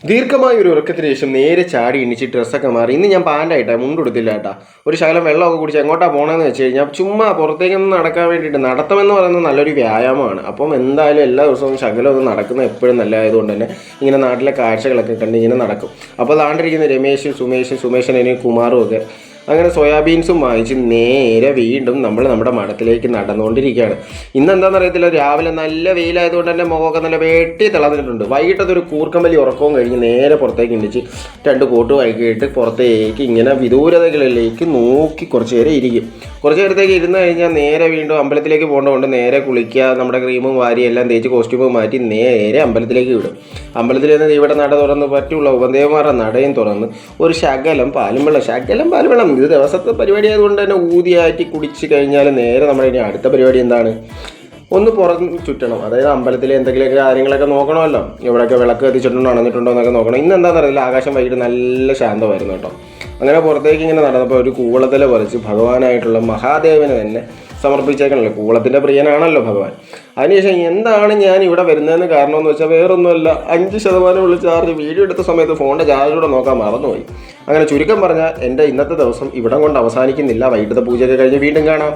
ദീർഘമായ ഒരു ഉറക്കത്തിന് ശേഷം നേരെ ചാടി എണ്ണിച്ച് ഡ്രസ്സൊക്കെ മാറി. ഇന്ന് ഞാൻ പാൻ്റായിട്ടാണ്, മുണ്ടെടുത്തില്ല കേട്ടാ. ഒരു ശകലം വെള്ളമൊക്കെ കുടിച്ച് എങ്ങോട്ടാണ് പോകണമെന്ന് വെച്ച് കഴിഞ്ഞാൽ ചുമ്മാ പുറത്തേക്കൊന്ന് നടക്കാൻ വേണ്ടിയിട്ട്. നടത്തമെന്ന് പറയുന്നത് നല്ലൊരു വ്യായാമമാണ്. അപ്പം എന്തായാലും എല്ലാ ദിവസവും ശകലം ഒന്ന് നടക്കുന്നത് എപ്പോഴും നല്ലതായതുകൊണ്ട് തന്നെ ഇങ്ങനെ നാട്ടിലെ കാഴ്ചകളൊക്കെ കണ്ട് ഇങ്ങനെ നടക്കും. അപ്പോൾ താണ്ടിരിക്കുന്ന രമേശും സുമേഷൻ കുമാറും ഒക്കെ അങ്ങനെ സോയാബീൻസും വാങ്ങിച്ച് നേരെ വീണ്ടും നമ്മൾ നമ്മുടെ മഠത്തിലേക്ക് നടന്നുകൊണ്ടിരിക്കുകയാണ്. ഇന്നെന്താണെന്ന് അറിയത്തില്ല, രാവിലെ നല്ല വെയിലായതുകൊണ്ട് തന്നെ മുഖമൊക്കെ നല്ല വെട്ടി തിളന്നിട്ടുണ്ട്. വൈകിട്ടതൊരു കൂർക്കമ്പലി ഉറക്കവും കഴിഞ്ഞ് നേരെ പുറത്തേക്ക് ഇണ്ടിച്ച് 2 കോട്ട് വൈകിട്ട് പുറത്തേക്ക് ഇങ്ങനെ വിദൂരതകളിലേക്ക് നോക്കി കുറച്ച് നേരം ഇരിക്കും. കുറച്ച് നേരത്തേക്ക് ഇരുന്ന് കഴിഞ്ഞാൽ നേരെ വീണ്ടും അമ്പലത്തിലേക്ക് പോകേണ്ടതുകൊണ്ട് നേരെ കുളിക്കുക, നമ്മുടെ ക്രീമും വാരി എല്ലാം തേച്ച് കോസ്റ്റ്യൂമും മാറ്റി നേരെ അമ്പലത്തിലേക്ക് വിടും. അമ്പലത്തിൽ നിന്ന് ഇവിടെ നട തുറന്ന് പറ്റുള്ള ഉപദേവന്മാരുടെ നടയും തുറന്ന് ഒരു ശകലം പാലും വെള്ളം ഇത് ദിവസത്തെ പരിപാടി ആയതുകൊണ്ട് തന്നെ ഊതിയാറ്റി കുടിച്ച് കഴിഞ്ഞാൽ നേരെ നമ്മുടെ ഇനി അടുത്ത പരിപാടി എന്താണ്, ഒന്ന് പുറം ചുറ്റണം. അതായത് അമ്പലത്തിൽ എന്തെങ്കിലുമൊക്കെ കാര്യങ്ങളൊക്കെ നോക്കണമല്ലോ, എവിടെയൊക്കെ വിളക്ക് കത്തിച്ചിട്ടുണ്ടോ അണഞ്ഞിട്ടുണ്ടോ എന്നൊക്കെ നോക്കണം. ഇന്ന് എന്താണെന്ന് അറിയില്ല, ആകാശം വൈകിട്ട് നല്ല ശാന്തമായിരുന്നു കേട്ടോ. അങ്ങനെ പുറത്തേക്ക് ഇങ്ങനെ നടന്നപ്പോൾ ഒരു കൂവളത്തില പറിച്ച് ഭഗവാനായിട്ടുള്ള മഹാദേവന് തന്നെ സമർപ്പിച്ചേക്കണല്ലോ. കൂവളത്തിൻ്റെ പ്രിയനാണല്ലോ ഭഗവാൻ. അതിനുശേഷം എന്താണ് ഞാൻ ഇവിടെ വരുന്നതെന്ന് കാരണമെന്ന് വെച്ചാൽ വേറൊന്നുമല്ല, 5% ഉള്ള ചാർജ് വീഡിയോ എടുത്ത സമയത്ത് ഫോണിൻ്റെ ചാർജൂടെ നോക്കാൻ മറന്നുപോയി. അങ്ങനെ ചുരുക്കം പറഞ്ഞാൽ എൻ്റെ ഇന്നത്തെ ദിവസം ഇവിടം കൊണ്ട് അവസാനിക്കുന്നില്ല. വൈകിട്ടത്തെ പൂജയൊക്കെ കഴിഞ്ഞ് വീണ്ടും കാണാം.